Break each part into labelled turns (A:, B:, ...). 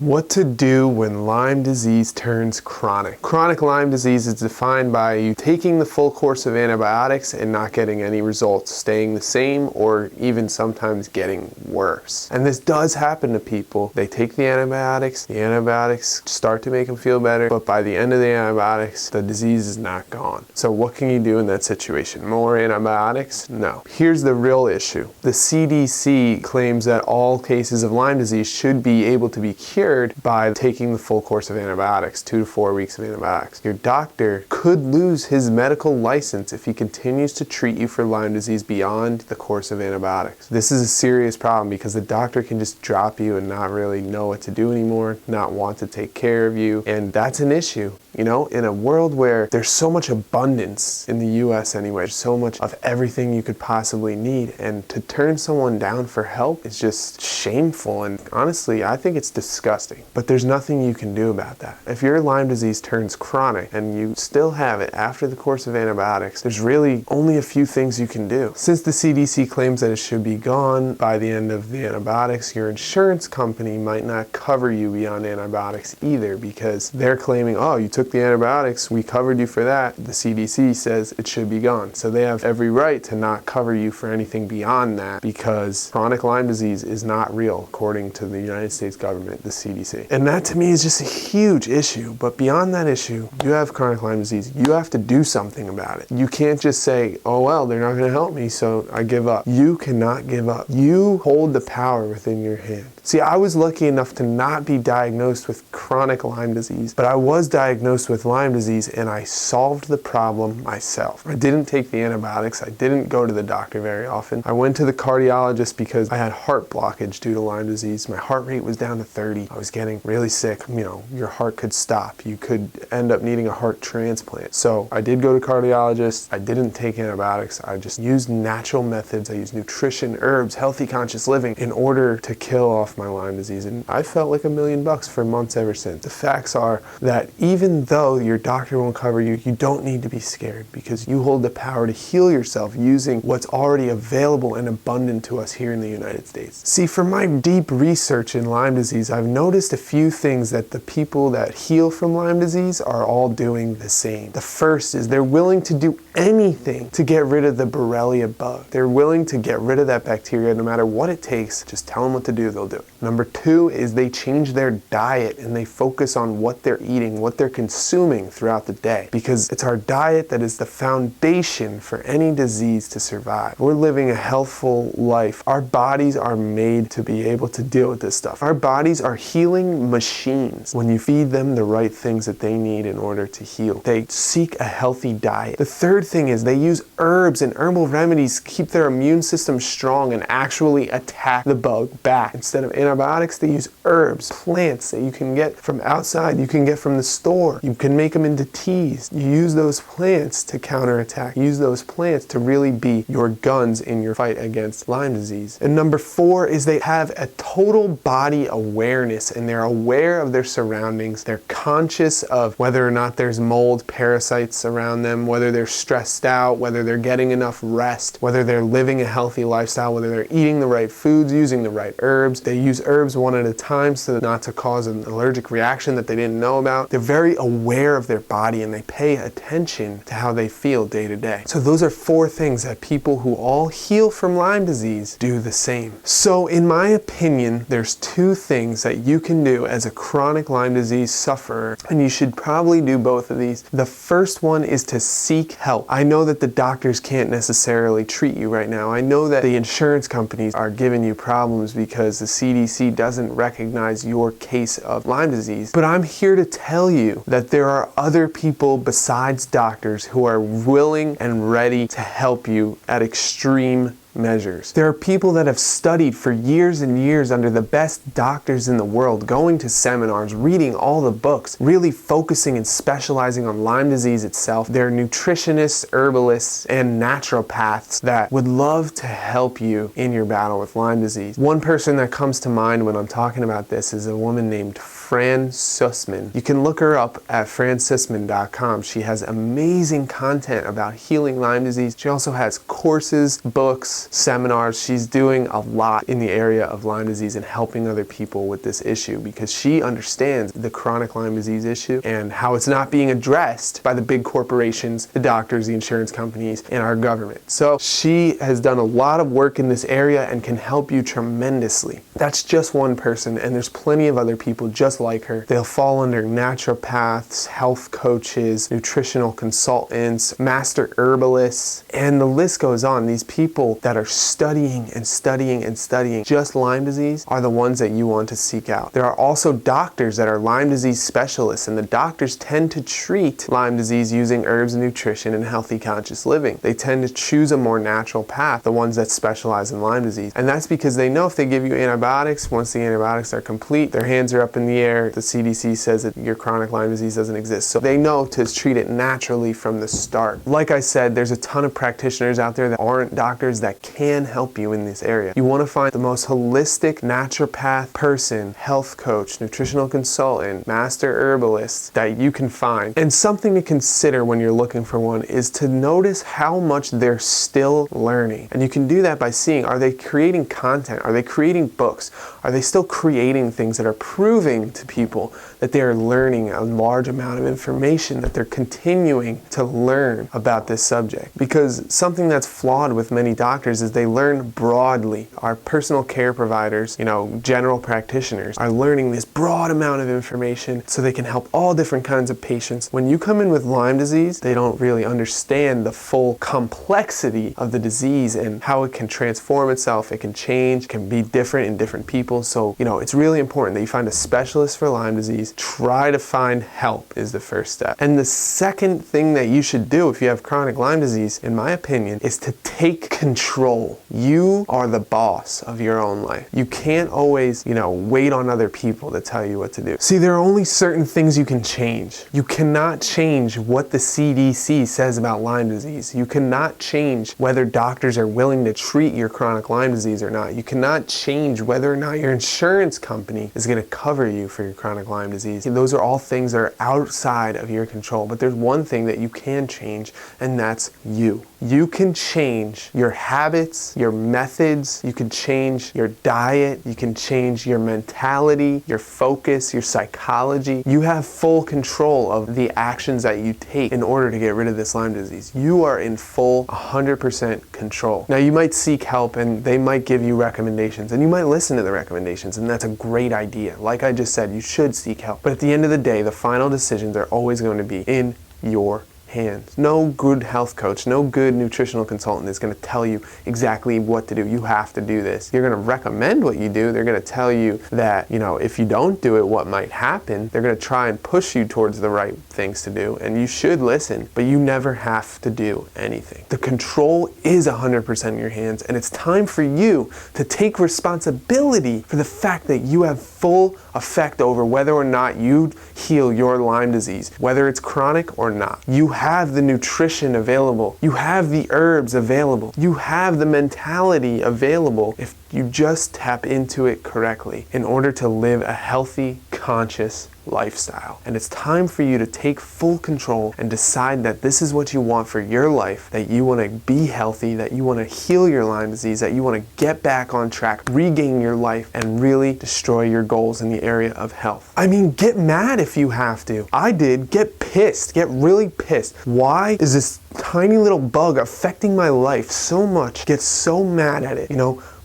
A: What to do when Lyme disease turns chronic. Chronic Lyme disease is defined by you taking the full course of antibiotics and not getting any results, staying the same or even sometimes getting worse. And this does happen to people. They take the antibiotics start to make them feel better, but by the end of the antibiotics, the disease is not gone. So what can you do in that situation? More antibiotics? No. Here's the real issue. The CDC claims that all cases of Lyme disease should be able to be cured by taking the full course of antibiotics, 2 to 4 weeks of antibiotics. Your doctor could lose his medical license if he continues to treat you for Lyme disease beyond the course of antibiotics. This is a serious problem because the doctor can just drop you and not really know what to do anymore, not want to take care of you, and that's an issue. You know, in a world where there's so much abundance in the US anyway, so much of everything you could possibly need, and to turn someone down for help is just shameful, and honestly, I think it's disgusting. But there's nothing you can do about that. If your Lyme disease turns chronic and you still have it after the course of antibiotics, there's really only a few things you can do. Since the CDC claims that it should be gone by the end of the antibiotics, your insurance company might not cover you beyond antibiotics either, because they're claiming, oh, you took the antibiotics, we covered you for that. The CDC says it should be gone. So they have every right to not cover you for anything beyond that, because chronic Lyme disease is not real, according to the United States government, the CDC. And that to me is just a huge issue. But beyond that issue, you have chronic Lyme disease. You have to do something about it. You can't just say, oh well, they're not going to help me, so I give up. You cannot give up. You hold the power within your hand. See, I was lucky enough to not be diagnosed with chronic Lyme disease, but I was diagnosed with Lyme disease and I solved the problem myself. I didn't take the antibiotics. I didn't go to the doctor very often. I went to the cardiologist because I had heart blockage due to Lyme disease. My heart rate was down to 30. I was getting really sick. You know, your heart could stop. You could end up needing a heart transplant. So I did go to cardiologist. I didn't take antibiotics. I just used natural methods. I used nutrition, herbs, healthy conscious living in order to kill off my Lyme disease, and I felt like $1 million for months ever since. The facts are that even though your doctor won't cover you, you don't need to be scared, because you hold the power to heal yourself using what's already available and abundant to us here in the United States. See, from my deep research in Lyme disease, I've noticed a few things that the people that heal from Lyme disease are all doing the same. The first is they're willing to do anything to get rid of the Borrelia bug. They're willing to get rid of that bacteria no matter what it takes. Just tell them what to do, they'll do it. Number two is they change their diet and they focus on what they're eating, what they're consuming throughout the day, because it's our diet that is the foundation for any disease to survive. We're living a healthful life. Our bodies are made to be able to deal with this stuff. Our bodies are healing machines when you feed them the right things that they need in order to heal. They seek a healthy diet. The third thing is they use herbs and herbal remedies to keep their immune system strong and actually attack the bug back. Instead of antibiotics, they use herbs, plants that you can get from outside, you can get from the store. You can make them into teas. You use those plants to counterattack. Use those plants to really be your guns in your fight against Lyme disease. And number four is they have a total body awareness, and they're aware of their surroundings. They're conscious of whether or not there's mold, parasites around them, whether they're stressed out, whether they're getting enough rest, whether they're living a healthy lifestyle, whether they're eating the right foods, using the right herbs. They use herbs one at a time so not to cause an allergic reaction that they didn't know about. They're very aware of their body and they pay attention to how they feel day to day. So those are four things that people who all heal from Lyme disease do the same. So in my opinion, there's two things that you can do as a chronic Lyme disease sufferer, and you should probably do both of these. The first one is to seek help. I know that the doctors can't necessarily treat you right now. I know that the insurance companies are giving you problems because the CDC doesn't recognize your case of Lyme disease. But I'm here to tell you that there are other people besides doctors who are willing and ready to help you at extreme measures. There are people that have studied for years and years under the best doctors in the world, going to seminars, reading all the books, really focusing and specializing on Lyme disease itself. There are nutritionists, herbalists, and naturopaths that would love to help you in your battle with Lyme disease. One person that comes to mind when I'm talking about this is a woman named Fran Sussman. You can look her up at fransussman.com. She has amazing content about healing Lyme disease. She also has courses, books, talks, seminars. She's doing a lot in the area of Lyme disease and helping other people with this issue because she understands the chronic Lyme disease issue and how it's not being addressed by the big corporations, the doctors, the insurance companies, and our government. So she has done a lot of work in this area and can help you tremendously. That's just one person, and there's plenty of other people just like her. They'll fall under naturopaths, health coaches, nutritional consultants, master herbalists, and the list goes on. These people that are studying and studying and studying just Lyme disease are the ones that you want to seek out. There are also doctors that are Lyme disease specialists, and the doctors tend to treat Lyme disease using herbs and nutrition and healthy conscious living. They tend to choose a more natural path, the ones that specialize in Lyme disease. And that's because they know if they give you antibiotics, once the antibiotics are complete, their hands are up in the air. The CDC says that your chronic Lyme disease doesn't exist. So they know to treat it naturally from the start. Like I said, there's a ton of practitioners out there that aren't doctors that can help you in this area. You want to find the most holistic naturopath person, health coach, nutritional consultant, master herbalist that you can find. And something to consider when you're looking for one is to notice how much they're still learning. And you can do that by seeing, are they creating content? Are they creating books? Are they still creating things that are proving to people that they are learning a large amount of information, that they're continuing to learn about this subject? Because something that's flawed with many doctors is they learn broadly. Our personal care providers, general practitioners, are learning this broad amount of information so they can help all different kinds of patients. When you come in with Lyme disease, they don't really understand the full complexity of the disease and how it can transform itself, it can change, it can be different in different people. So, it's really important that you find a specialist for Lyme disease. Try to find help is the first step. And the second thing that you should do if you have chronic Lyme disease, in my opinion, is to take control. You are the boss of your own life. You can't always, wait on other people to tell you what to do. See, there are only certain things you can change. You cannot change what the CDC says about Lyme disease. You cannot change whether doctors are willing to treat your chronic Lyme disease or not. You cannot change whether or not your insurance company is going to cover you for your chronic Lyme disease. Those are all things that are outside of your control. But there's one thing that you can change, and that's you. You can change your habits, your methods, you can change your diet, you can change your mentality, your focus, your psychology. You have full control of the actions that you take in order to get rid of this Lyme disease. You are in full 100% control. Now you might seek help and they might give you recommendations and you might listen to the recommendations, and that's a great idea. Like I just said, you should seek help. But at the end of the day, the final decisions are always going to be in your hands. No good health coach, no good nutritional consultant is going to tell you exactly what to do. You have to do this. You're going to recommend what you do. They're going to tell you that, if you don't do it, what might happen. They're going to try and push you towards the right things to do, and you should listen, but you never have to do anything. The control is 100% in your hands, and it's time for you to take responsibility for the fact that you have full effect over whether or not you heal your Lyme disease, whether it's chronic or not. You have the nutrition available. You have the herbs available. You have the mentality available if you just tap into it correctly in order to live a healthy, conscious lifestyle. And it's time for you to take full control and decide that this is what you want for your life, that you want to be healthy, that you want to heal your Lyme disease, that you want to get back on track, regain your life, and really destroy your goals in the area of health. I mean, get mad if you have to. I did. Get pissed. Get really pissed. Why is this tiny little bug affecting my life so much? Get so mad at it,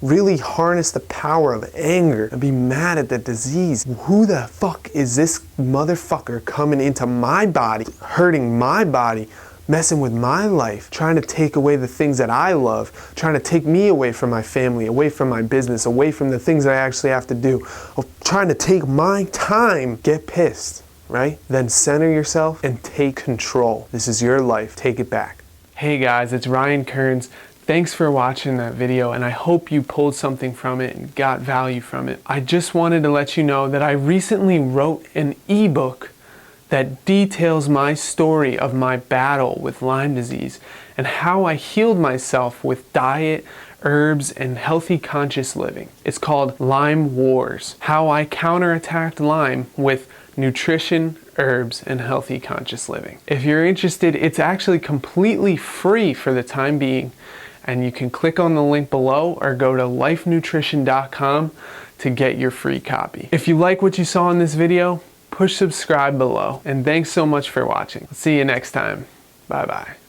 A: really harness the power of anger and be mad at the disease. Who the fuck is this motherfucker coming into my body, hurting my body, messing with my life, trying to take away the things that I love, trying to take me away from my family, away from my business, away from the things that I actually have to do, trying to take my time? Get pissed, right? Then center yourself and take control. This is your life. Take it back. Hey guys, it's Ryan Kearns. Thanks for watching that video, and I hope you pulled something from it and got value from it. I just wanted to let you know that I recently wrote an ebook that details my story of my battle with Lyme disease and how I healed myself with diet, herbs, and healthy conscious living. It's called Lyme Wars: How I Counterattacked Lyme with Nutrition, Herbs, and Healthy Conscious Living. If you're interested, it's actually completely free for the time being. And you can click on the link below or go to lifenutrition.com to get your free copy. If you like what you saw in this video, push subscribe below. And thanks so much for watching. See you next time. Bye bye.